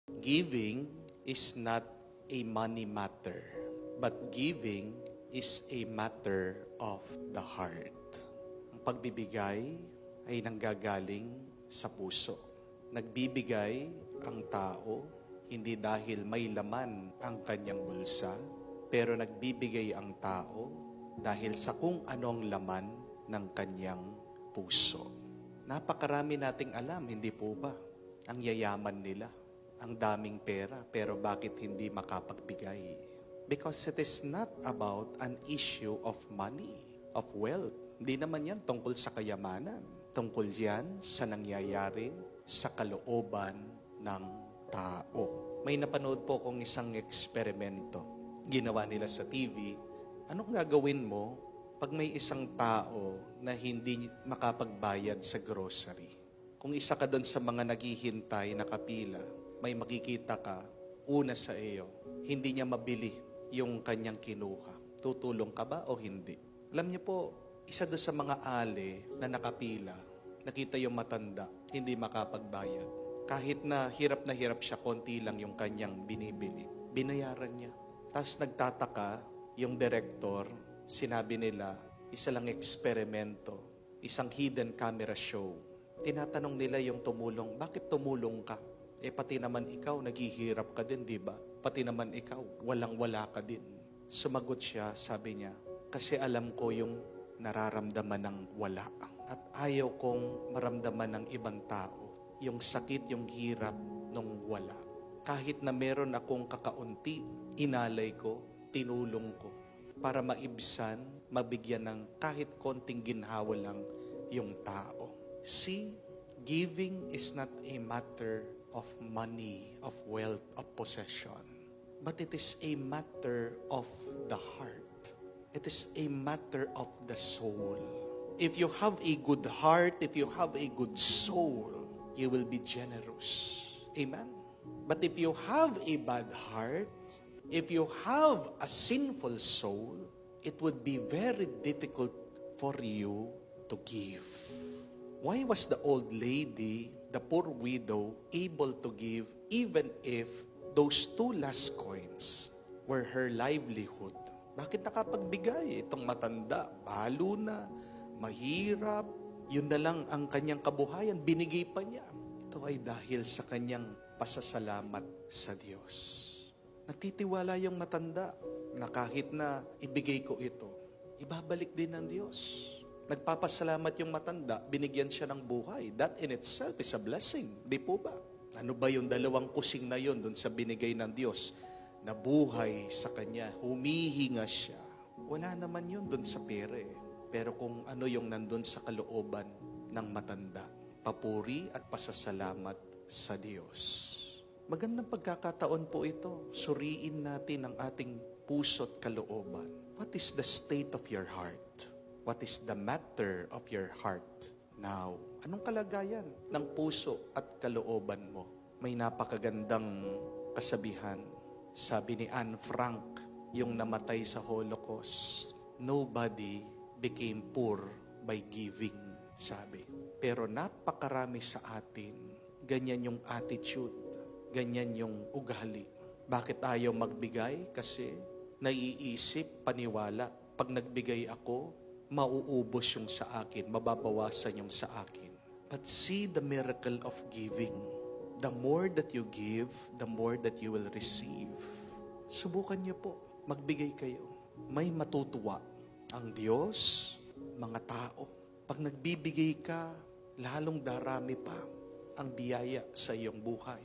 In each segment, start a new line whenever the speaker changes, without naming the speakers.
Giving is not a money matter, but giving is a matter of the heart. Ang pagbibigay ay nanggagaling sa puso. Nagbibigay ang tao hindi dahil may laman ang kanyang bulsa, pero nagbibigay ang tao dahil sa kung anong laman ng kanyang puso. Napakarami nating alam, hindi po ba? Ang yayaman nila, ang daming pera, pero bakit hindi makapagbigay? Because it is not about an issue of money, of wealth. Hindi naman yan tungkol sa kayamanan. Tungkol yan sa nangyayari sa kalooban ng tao. May napanood po kong isang eksperimento. Ginawa nila sa TV. Anong gagawin mo pag may isang tao na hindi makapagbayad sa grocery? Kung isa ka doon sa mga naghihintay, nakapila, may makikita ka, una sa iyo, hindi niya mabili yung kanyang kinuha. Tutulong ka ba o hindi? Alam niyo po, isa doon sa mga ale na nakapila, nakita yung matanda, hindi makapagbayad. Kahit na hirap siya, konti lang yung kanyang binibili. Binayaran niya. Tapos nagtataka yung director, sinabi nila, isa lang eksperimento, isang hidden camera show. Tinatanong nila yung tumulong, bakit tumulong ka? Pati naman ikaw, naghihirap ka din, di ba? Pati naman ikaw, walang-wala ka din. Sumagot siya, sabi niya, kasi alam ko yung nararamdaman ng wala. At ayaw kong maramdaman ng ibang tao, yung sakit, yung hirap nung wala. Kahit na meron akong kakaunti, inalay ko, tinulong ko, para maibsan, mabigyan ng kahit konting ginhawa lang yung tao. See, giving is not a matter of money, of wealth, of possession. But it is a matter of the heart. It is a matter of the soul. If you have a good heart, if you have a good soul, you will be generous. Amen? But if you have a bad heart, if you have a sinful soul, it would be very difficult for you to give. Why was the old lady, the poor widow, able to give even if those 2 last coins were her livelihood? Bakit nakapagbigay? Itong matanda, balo na, mahirap, yun na lang ang kanyang kabuhayan, binigay pa niya. Ito ay dahil sa kanyang pasasalamat sa Diyos. Nagtitiwala yung matanda na kahit na ibigay ko ito, ibabalik din ng Diyos. Nagpapasalamat yung matanda, binigyan siya ng buhay. That in itself is a blessing. Di po ba? Ano ba yung 2 kusing na yun dun sa binigay ng Diyos? Na buhay sa kanya, humihinga siya. Wala naman yun dun sa pera eh. Pero kung ano yung nandun sa kalooban ng matanda, papuri at pasasalamat sa Diyos. Magandang pagkakataon po ito. Suriin natin ang ating puso't kalooban. What is the state of your heart? What is the matter of your heart now? Anong kalagayan ng puso at kalooban mo? May napakagandang kasabihan. Sabi ni Anne Frank, yung namatay sa Holocaust, nobody became poor by giving, sabi. Pero napakarami sa atin, ganyan yung attitude, ganyan yung ugali. Bakit ayaw magbigay? Kasi naiisip, paniwala, pag nagbigay ako, mauubos yung sa akin, mababawasan yung sa akin. But see the miracle of giving. The more that you give, the more that you will receive. Subukan niyo po, magbigay kayo. May matutuwa ang Diyos, mga tao. Pag nagbibigay ka, lalong darami pa ang biyaya sa iyong buhay.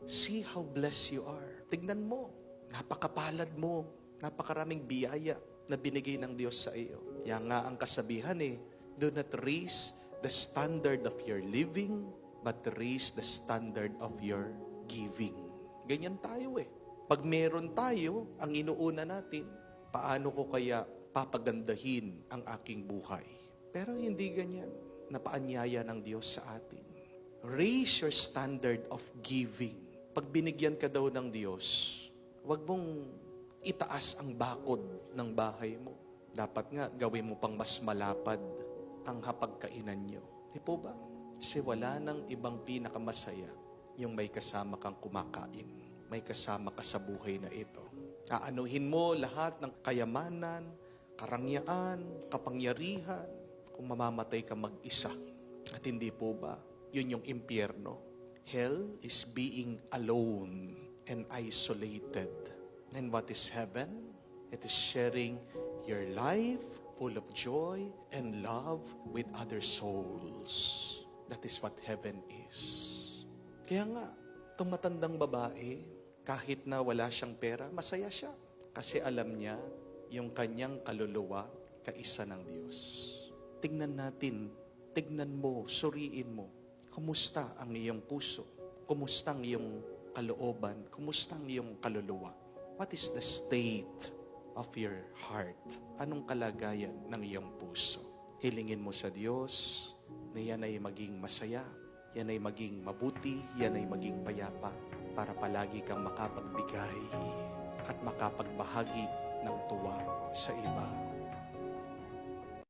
See how blessed you are. Tignan mo, napakapalad mo, napakaraming biyaya na binigay ng Diyos sa iyo. Yan nga ang kasabihan do not raise the standard of your living, but raise the standard of your giving. Ganyan tayo Pag meron tayo, ang inuuna natin, paano ko kaya papagandahin ang aking buhay? Pero hindi ganyan. Napaanyaya ng Diyos sa atin. Raise your standard of giving. Pag binigyan ka daw ng Diyos, wag mong itaas ang bakod ng bahay mo. Dapat nga, gawin mo pang mas malapad ang hapagkainan nyo. Di po ba? Kasi wala nang ibang pinakamasaya yung may kasama kang kumakain. May kasama ka sa buhay na ito. Aanuhin mo lahat ng kayamanan, karangyaan, kapangyarihan kung mamamatay ka mag-isa. At hindi po ba, yun yung impyerno. Hell is being alone and isolated. And what is heaven? It is sharing your life full of joy and love with other souls. That is what heaven is. Kaya nga, itong matandang babae, kahit na wala siyang pera, masaya siya. Kasi alam niya, yung kanyang kaluluwa, kaisa ng Diyos. Tignan natin, tignan mo, suriin mo, kumusta ang iyong puso? Kumusta ang iyong kalooban? Kumusta ang iyong kaluluwa? What is the state of your heart? Anong kalagayan ng iyong puso? Hilingin mo sa Diyos na yan ay maging masaya, yan ay maging mabuti, yan ay maging payapa, para palagi kang makapagbigay at makapagbahagi ng tuwa sa iba.